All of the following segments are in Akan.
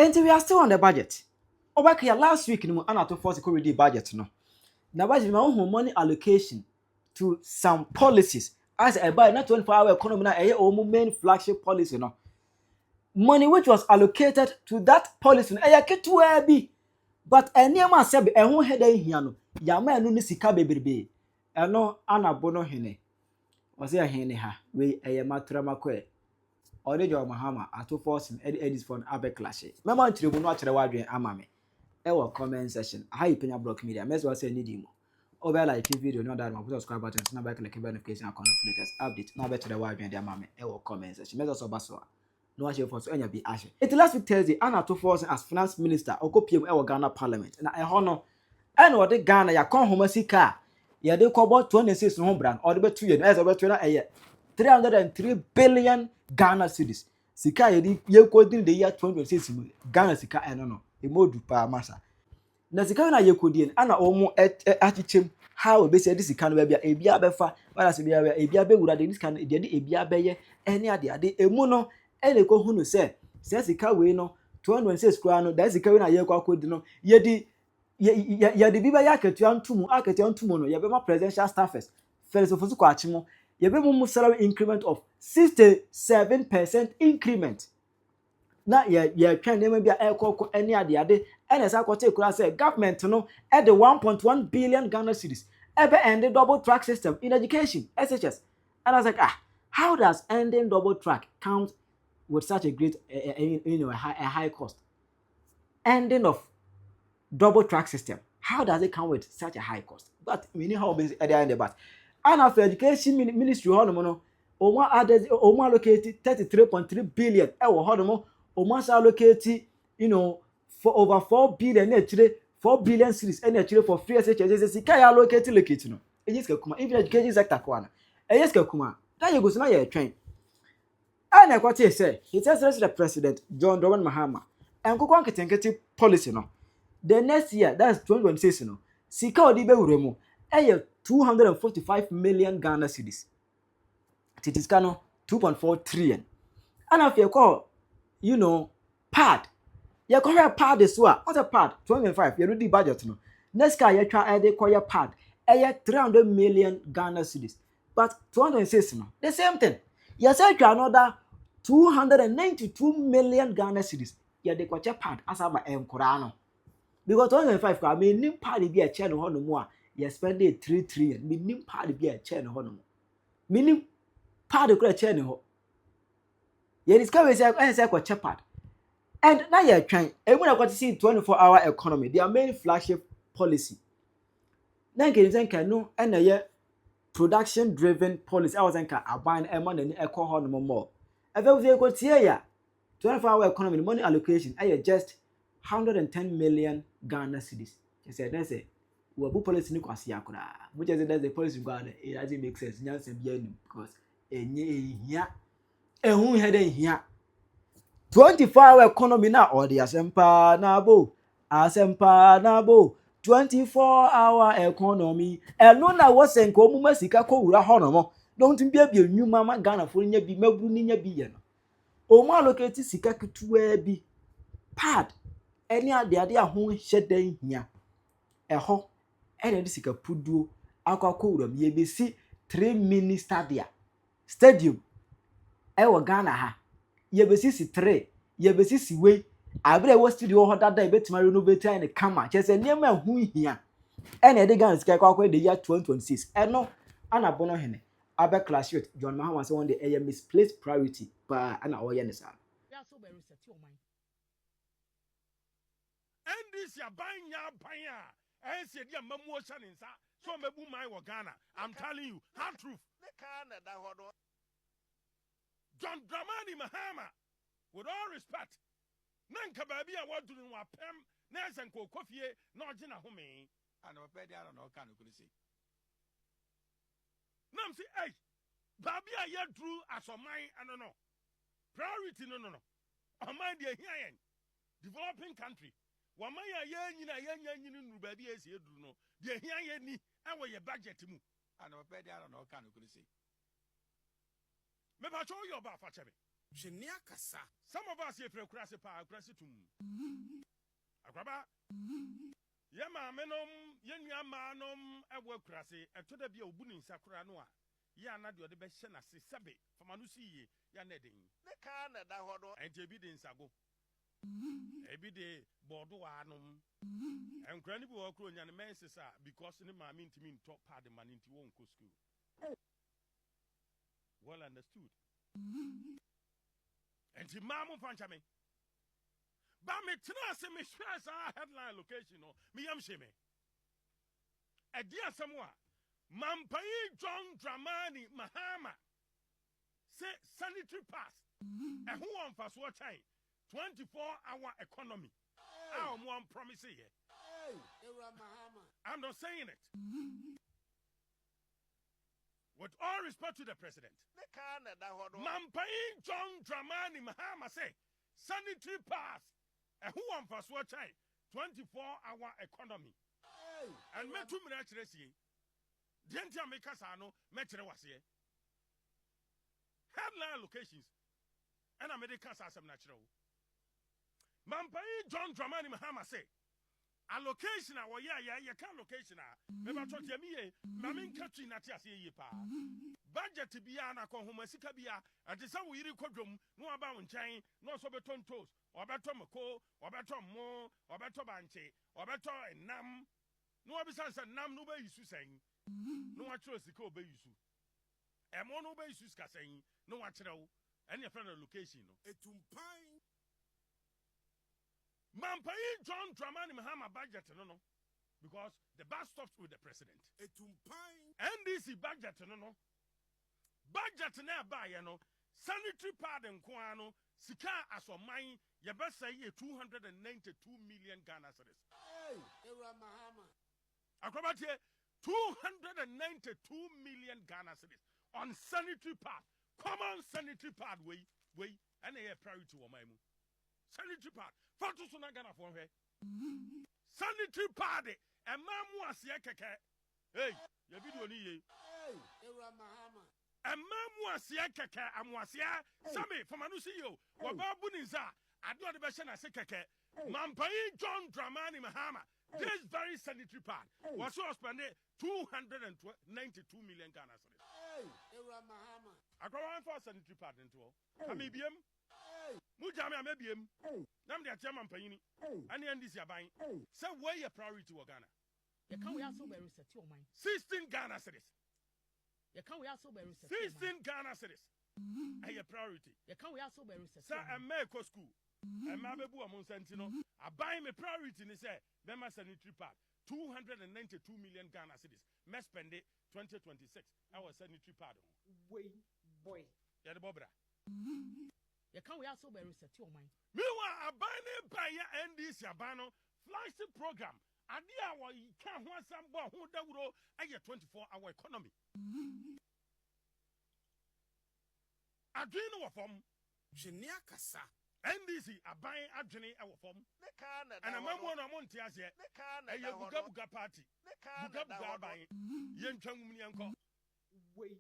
And we are still on the budget. Over here last week, no, Ato Forson already budget no. Now budget my own money allocation to some policies. As I buy not 24-hour economy, na a main flagship policy no. Money which was allocated to that policy, but any man said a home head in here no. Yama no sika bebrebe. Eno ana Bonohene. Was a hene ha we a matramakwe. Already John Mahama Ato Forson edit for an clàsh. Remember to the watch the wide amame. Ewa comment section. How you Penyah block media. Mess was say need you. Over like video, not that one. Put subscribe button. Now back like notification and latest update. Now back to the wide and amame. Ewa comment section. Mess also baso. No actually for so any be ashe. It last week Thursday. Ato Forson as finance minister. Oko PM Ewa Ghana Parliament. Na honor. And what the Ghana ya kon homa sika. Ya de kobo 26 no brand. Or the 2 years. As over 303 billion Ghana cedis. Sika ye kodin the year 2026 Ghana sika no. Emodu pa masa. Na sika na ye kodin ana omo achichem how be say this sika no bia ebia befa wala se bia ebia be wura de this kan de ebia beye ene ade emu no ene ko hunu se sika we no 2026 kura no da sika we na ye kwa kodi no ye di biba ya ketua ntumu no ye be ma presidential staffers first of all ko achimo ye be mu salary increment of 67% increment. Na ye twan dem bia ekoko ene ade ene sa ko take kura say government no at the 1.1 billion Ghana cedis ebe end double track system in education SHS. And I was like, how does ending double track count with such a great a high cost? Ending of double track system, how does it come with such a high cost? But we need how at the end but and after education ministry honomo allocated 33.3 billion honomo allocate for over 4 billion 4 billion series for free SHS sika ya allocate locate no ejiska kuma even education sector kwana ejiska kuma that you go na ye twen and I got say it says the president John Mahama and kokon ketenkete policy no. The next year, that's 2026, sika odi be wuremu, 245 million Ghana cedis. Titiskano 2.4 trillion. And if you call, pad. You call your pad this one. What's a pad? 25. You do the budget no. Next year, you try to call your pad. 300 million Ghana cedis. But 2026, the same thing. You say another 292 million Ghana cedis. You de call your pad as a Korano. Because 2005, I mean, nim party be a channel on the more. You spend 3 trillion. Nim party be a channel on the more. Minim party could a channel. You discover a chapad. And now you're trying. And when I got to see 24-hour economy, their main flagship policy. Then can no and a year production driven policy. I was thinking I buy a money and a call on more. If I was able to hear 24-hour economy, money allocation, I just 110 million Ghana cedis. He said, that's it. We have policy in Kwasiakura. Which is the policy in Ghana. It doesn't make sense. Because here, who had here 24-hour economy now, or the Asempa Nabo, 24-hour economy. And no, I was saying, Komumasika Kura Honomo. Don't be a new mama Ghana for in be Melbunia Bian. Oma located Sika to be pad. Any idea who shed in here a ho and this pudu aquacorum ye be see 3 mini stadium ewa Ghana ha ye be see 3 ye be see way abre was studio ho that day betima renovate and camera just a near man who here and the Ghana sky the year 2026 and no ana Bonohene clàsh with John Mahama say one day a misplaced priority pa ana oyenesa. And this ya banya. I said, yeah, Mamotion in Sa, so maybe my Ghana. I'm telling you, hard truth. John Mahama, with all respect, Nanka baby, I want to do a pem, Ness and Coffee, not in a home, and a bed, I don't know, can you see? Namsi, hey, baby, I yet drew as a mine, I don't know. Priority, no. A mind, dear, here, developing country. Wamaya yen baby as you do no. Dear here ni and where your budget to move. And a bed, I don't know, can you see? Maybe I show you about Fatchemy. Some of us here for crasi pa crasi tum. Akwaba. Yama menom yenua manom ewo crasi etoda bia obuni nsakura no a ya na de ode be hye na se sebe famanu siye ya na den. Ne ka na da hodo. Enti bi de nsago. Ebi de bodo wa anom. Enkra ni bi wo kro nya ne mensesa because ne ma me ntimi ntop pad man nti won ko school. Well understood. Enti mamu fancha me. Ba me tena se me stress headline location no me yam she me. Edi asem a Mampai John Mahama say sanitary pass. E who on fast what time 24-hour economy. I am one promise here. I'm not saying it. With all respect to the president, Mampai John Mahama say sanitary pass. A who on fast what time 24-hour economy. And me 2 minutes resi. Dientia make us ano metre was here. Headline locations. And I made a cast as natural. Mampai John Mahama say allocation a ya can location a me ba toti me ye ma me nkatwi na te ase ye pa budget bia na ko homa sika bia ade sa wo yiri kwadwom no aba wo nkyɛn no so beton toast obeto mako obeto mo obeto banche obeto enam no obisa nsa nam no ba yisu sen no wa kyerɛ sika oba yisu emo no ba yisu sika sen no wa kyerɛ wo ɛne friend location no Etumpan Mampai John Mahama budget no because the bus stops with the president. Etumpan NDC budget no budget na ba ye no sanitary pad nko ano sika asoman ye be say 292 million Ghana cedis. Era Mahama Akrobate 292 million Ghana cedis on sanitary pad. Common sanitary pad we and a priority wo man mu. Sanitary pad. Fatu so na Ghana for hwe. Sanitary pad e ma mu ase keke. Hey, ya video ni ye. Era Mahama Ma mu ase keke amuase sami famanu si yo. Wa ba bu ni nza ade ode be hye na se keke. Mampai John Mahama. This very sanitary pad was so spending 292 million Ghana cedis. Era Mahama Akwa for sanitary pad into. Amebiem. Mujame amebiem. Nam de atema mpanyini. Ane ndisi aban. Say where your priority wa Ghana. You can we also be reset your mind. 16 Ghana cedis. You can we also be reset. 16 Ghana cedis. Your priority. You can we also be reset. Say America school. Bebu amon sentino. Aban me priority ni say Bema sanitary pad 292 million Ghana cedis. Me spend it 2026. Our sanitary pad. Way boy. Ya de bobra. You can we also be reset your mind. Mewa abane baya NDC abano flagship program. Ade a wo ka ho asam bo ho dawuro aye 24-hour economy. Adwene wo fom. Jenia kasa NDC aban adwene e wo fom. ne ka na da Ana mamu no monte ase. ne ka na Eye da buga party. ne ka na da Buga aban. Ye ntwangum ni enko. Way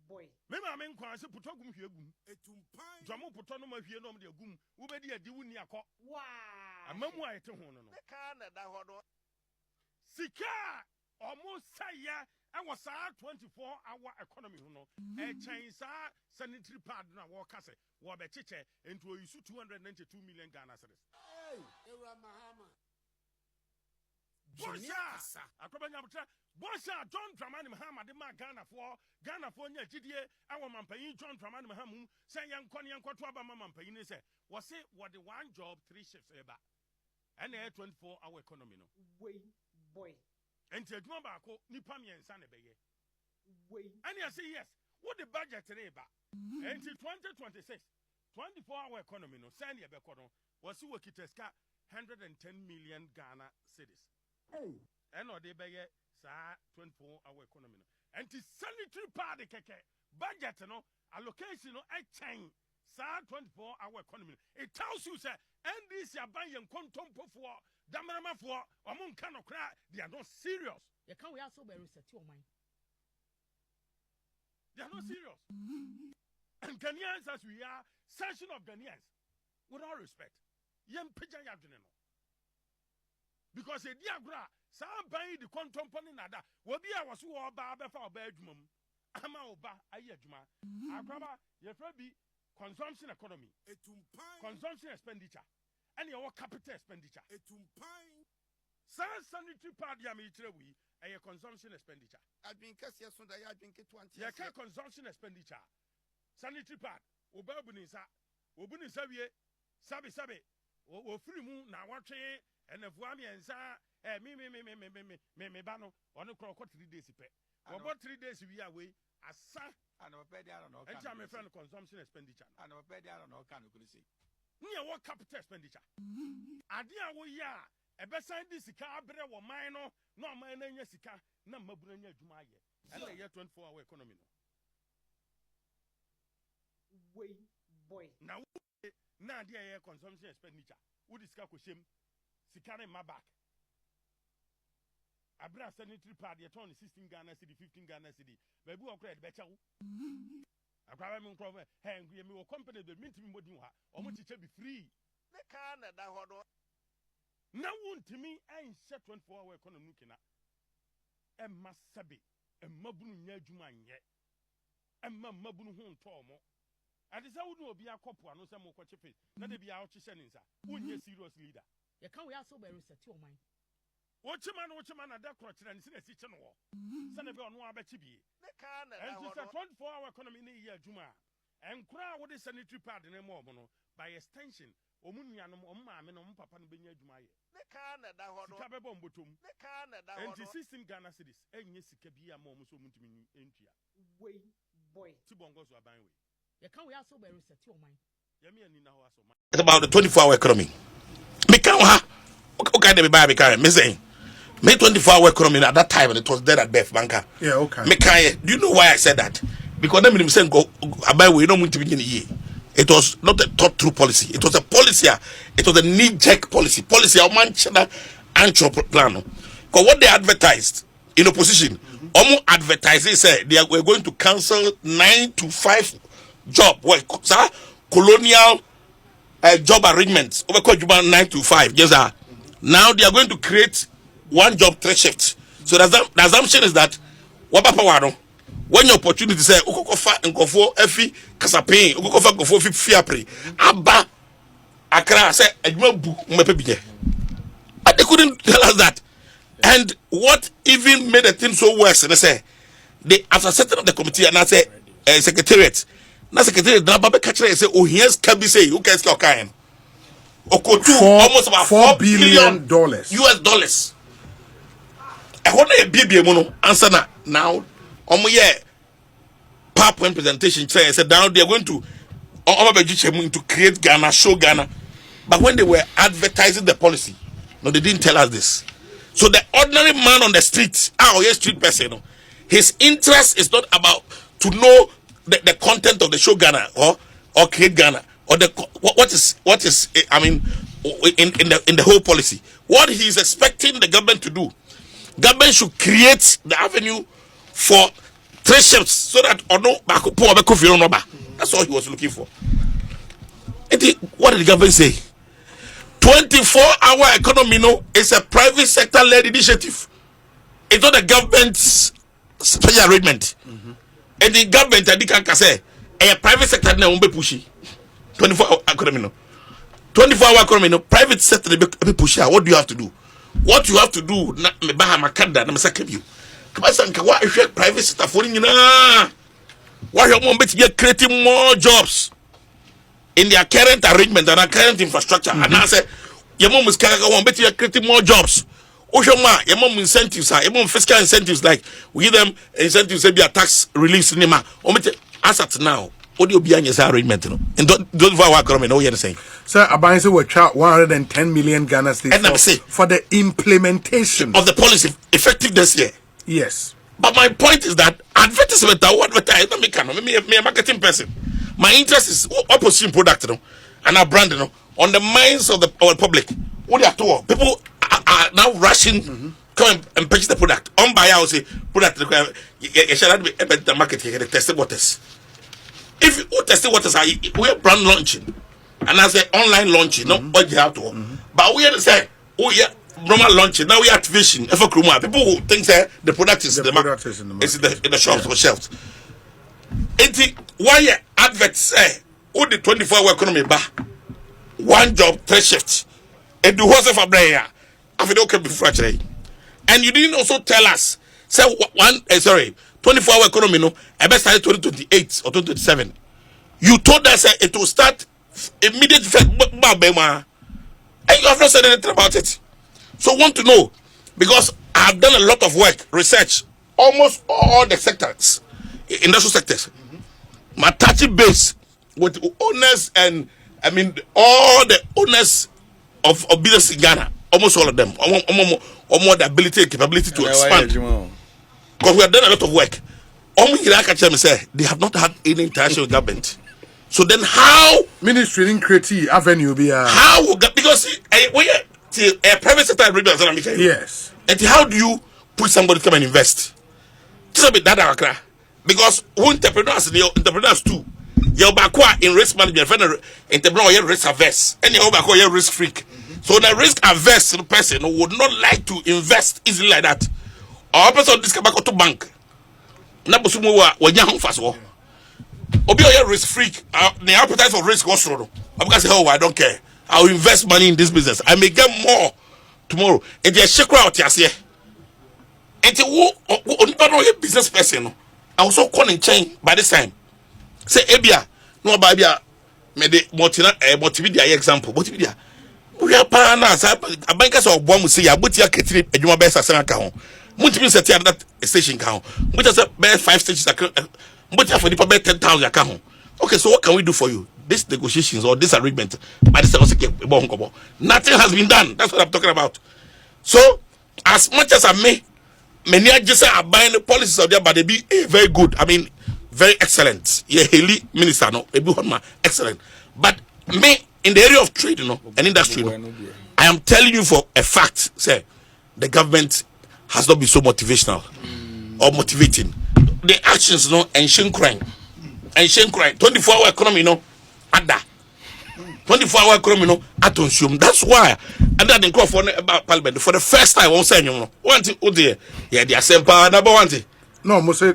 boy. Me ma me nkwa se putogum hwegum. Etumpan Dwamo puto no ma hwie no de agum. Wo be di adi wuni akọ. Wow. Amamu a yete ho no no. ne ka na da hodo Sika almost saya and was 24-hour economy no change sanitary pad na wo kase wo be cheche into use 292 million Ghana cedis. Era Mahama Bosha akobanya butra Bosha John Mahama de ma Ghana for nya gidie awo mampanyin John Mahama say yankɔto aba mampanyin ne say wo say what the one job 3 shifts eba and 24-hour economy no. Way boy. Enti adwuma baako nipa miensa ne beye. Way. And you say yes, what the budget reba? Enti 2026 24-hour economy no send ye beko no was you kiteska 110 million Ghana cedis. And they beye sa 24-hour economy no. Enti sanitary party keke budget no allocation no e chain sa 24-hour economy. It tells you say NDC abayen kontompo for damarama for omon kano kra they are not serious. You can we also be reset your mind. They are not serious. And Ghanaians, as we are, section of Ghanaians, with all respect, Penyah because a diagra, some buy the contemporary nada, will be I was who are Baba for bedroom. Ama Oba, Ayajuma, Agraba, Yefrabi, consumption economy, consumption expenditure, and your capital expenditure. Sanitary part, Yamitrawi, and your consumption expenditure. I've been cast yesterday, I've been 20. Your consumption expenditure. Sanitary part, Obabunisa, Obunisabi, Sabi, or free moon, now watching, and the Fuami and Sa, me bano, on the crocodile 3 days. About 3 days we are away, as sa, and a bed down on my friend consumption expenditure, and a bed down on all kind of see. Near what capital expenditure? Adia, we are a best sign this car, better or minor, no mine, Yessica, no Mabrania Jumaya, and a year 24-hour economy. Way boy. Now, dear consumption expenditure. Would discuss with him, Sikane my back. I bring a sanitary pad, you're 16 Ghana city, 15 Ghana city. Maybe we'll create better. I grab him over, hang, we will company the mint me what you are, or much it be free. The Canada, Now, won't to me, I ain't set 24-hour economy. And Masabi, and Mabunu Yajuman yet, and Mabunu Hon Tomo. And this would be a couple, and no some more coach face. Let it be out to send in, sir. Wouldn't you serious leader? You can't we also bear reset your mind. Watch a man, at that crotch and see a kitchen war. Senator Noah Bechibi. the Canada, And it's a 24-hour economy in a year, Juma. And crowd with the sanitary pad in a moment by extension. Omunianum, Mamma, and Papa and Benya Jumaya. the Canada, Cababon Butum. the Canada, And the 16 Ghana cities. And yes, Kabia Momus Muntimi Intia. Way boy. Tibongos were buying. You can't we also bear reset your mind. Yami and Nina was so much. It's about the 24-hour economy. Me can't ha. Okay, they buy me carry. Me saying, me 24-hour economy at that time, and it was dead at birth, banker. Yeah, okay. Me can't. Do you know why I said that? Because them saying go about we don't want to begin the year. It was not a thought through policy. It was a policy. It was a knee-jerk policy. Policy of Manchester and plan. Because what they advertised in opposition, almost advertising said we're going to cancel 9 to 5 job work, sir, colonial job arrangements. Over 9 to 5. Yes, sir. Now they are going to create one job 3 shifts. So the assumption is that what papa when your opportunity say ukokofa nkofo efi kasapin ukokofa nkofo fi fiapre aba akra say adwuma bu mmepe biye. But they couldn't tell us that. And what even made the thing so worse, and I say they after setting up the committee and I say secretariat. Na secretariat na babe catch say oh here's Kabi say who can score kind. Okotu almost about $4 billion US dollars. I want a BBM mono answer now. PowerPoint presentation said now they are going to create Ghana, show Ghana. But when they were advertising the policy, no, they didn't tell us this. So the ordinary man on the street, street person, his interest is not about to know the content of the show Ghana or create Ghana or what is I mean in the whole policy. What he is expecting the government to do, government should create the avenue for 3 shifts so that that's all he was looking for. What did the government say? 24-hour economy is a private sector led initiative. It's not the government's special arrangement. And the government can say a private sector na be pushy 24-hour economy 24-hour economy private sector be pushy. What do you have to do? What you have to do na me ba makanda na me sakab you. Kabasanka wa private sector for nyina. Why you want to be creating more jobs in their current arrangement and their current infrastructure? And I say your mom is creating more jobs. Oshoma, your mom incentives, your mom fiscal incentives like we give them incentives to be a tax relief cinema. As at now, what do you be on your arrangement? And don't work economy. No, you're saying. Sir, Abanse will charge 110 million Ghana cedis for the implementation of the policy effective this year. Yes. But my point is that advertisement, me a marketing person. My interest is opposition product, and our brand, on the minds of the public. What they are told, people are now rushing, come and purchase the product. On buy, I will say product. You shall not be able to market here. The tested waters. If you test what is we brand launching, and I say online launching, no what you have to. But we say, oh yeah, normal launching. Now we activation. If people who think that the product is in the market, it's in the shops or shelves. Why adverts say, oh the 24-hour economy ba, one job, 3 shifts. And do what's for prayer? I feel okay before actually. And you didn't also tell us, say 24-hour economy no, I best started 2028 or 2027. You told us it will start immediate effect, and you have not said anything about it. So want to know, because I have done a lot of work, research, almost all the sectors, industrial sectors. My touching base with owners and I mean all the owners of business in Ghana, almost all of them, more the ability and capability to expand. Because we have done a lot of work. They have not had any interaction with government. So then how ministry didn't create avenue be how because a private sector agreement, yes. And how do you push somebody to come and invest? Just a bit that because who entrepreneurs too. You're back in risk management, entrepreneur risk averse, and you're back risk freak. So the risk averse person would not like to invest easily like that. Or person this come back to bank. Nabusumu when you fast war. Obi risk freak. The appetite for risk was through. I'm gonna say, oh, I don't care. I'll invest money in this business. I may get more tomorrow. And they shake out here. And the business person. I was so calling chain by this time. Say Ebia, no Babia, me de multimedia example. Multimedia. We are partners. A bankers or one will say, I put your kitchen and you are best as an account. Multimedia set that station count. Which is a best 5 stations account. But for the public 10,000 account. Okay, so what can we do for you? This negotiations or this agreement, nothing has been done. That's what I'm talking about. So, as much as I may, many just are buying the policies out there, but they be very good. I mean, very excellent. Yeah, Haley minister, no, excellent. But me in the area of trade, and industry, I am telling you for a fact, say, the government has not been so motivational or motivating. The actions, and crime. 24-hour economy, Ada. 24-hour economy, attention. That's why, under the call for Parliament, for the first time, I won't say, want it, oh dear, yeah, they are saying, number one. No, Mose. I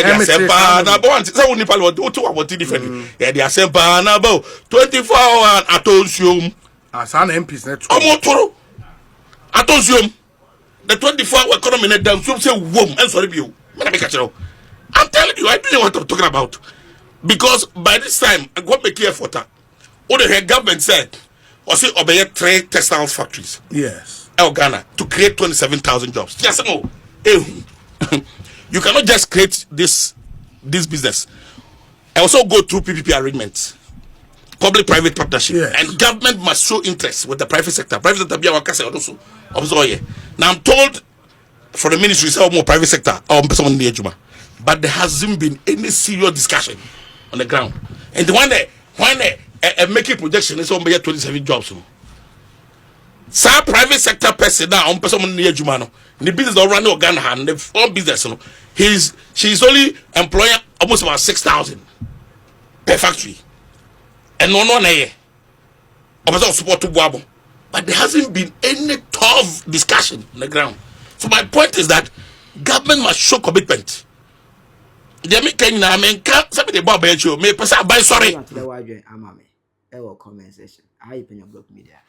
am saying, number one. So, only Parliament, what different. Yeah, they are saying, number 24-hour attention. As an MP's net. Omotoro. Attention. The 24-hour economy, net down, so say, womb, and sorry, you. I'm telling you, I don't know what I'm talking about. Because by this time, I got make clear for that. What the government said, or say, obey 3 textile factories. Yes. Ghana to create 27,000 jobs. Yes, no. You cannot just create this business. I also go through PPP arrangements, public-private partnership, yes. And government must show interest with the private sector. Private sector be our also. Now I'm told for the ministry, say more private sector or someone in the Ejuma. But there hasn't been any serious discussion on the ground. And when they making projection, it's only 27 jobs. Some private sector person now on person in the Ejuma, the business don't run Ghana and the own business. She's only employing almost about 6,000 per factory, and no year. Support to Boabo. But there hasn't been any tough discussion on the ground. So my point is that government must show commitment. They make Kenya, somebody about Benjo, may pass by sorry. The comment section. I Penyah Block Media.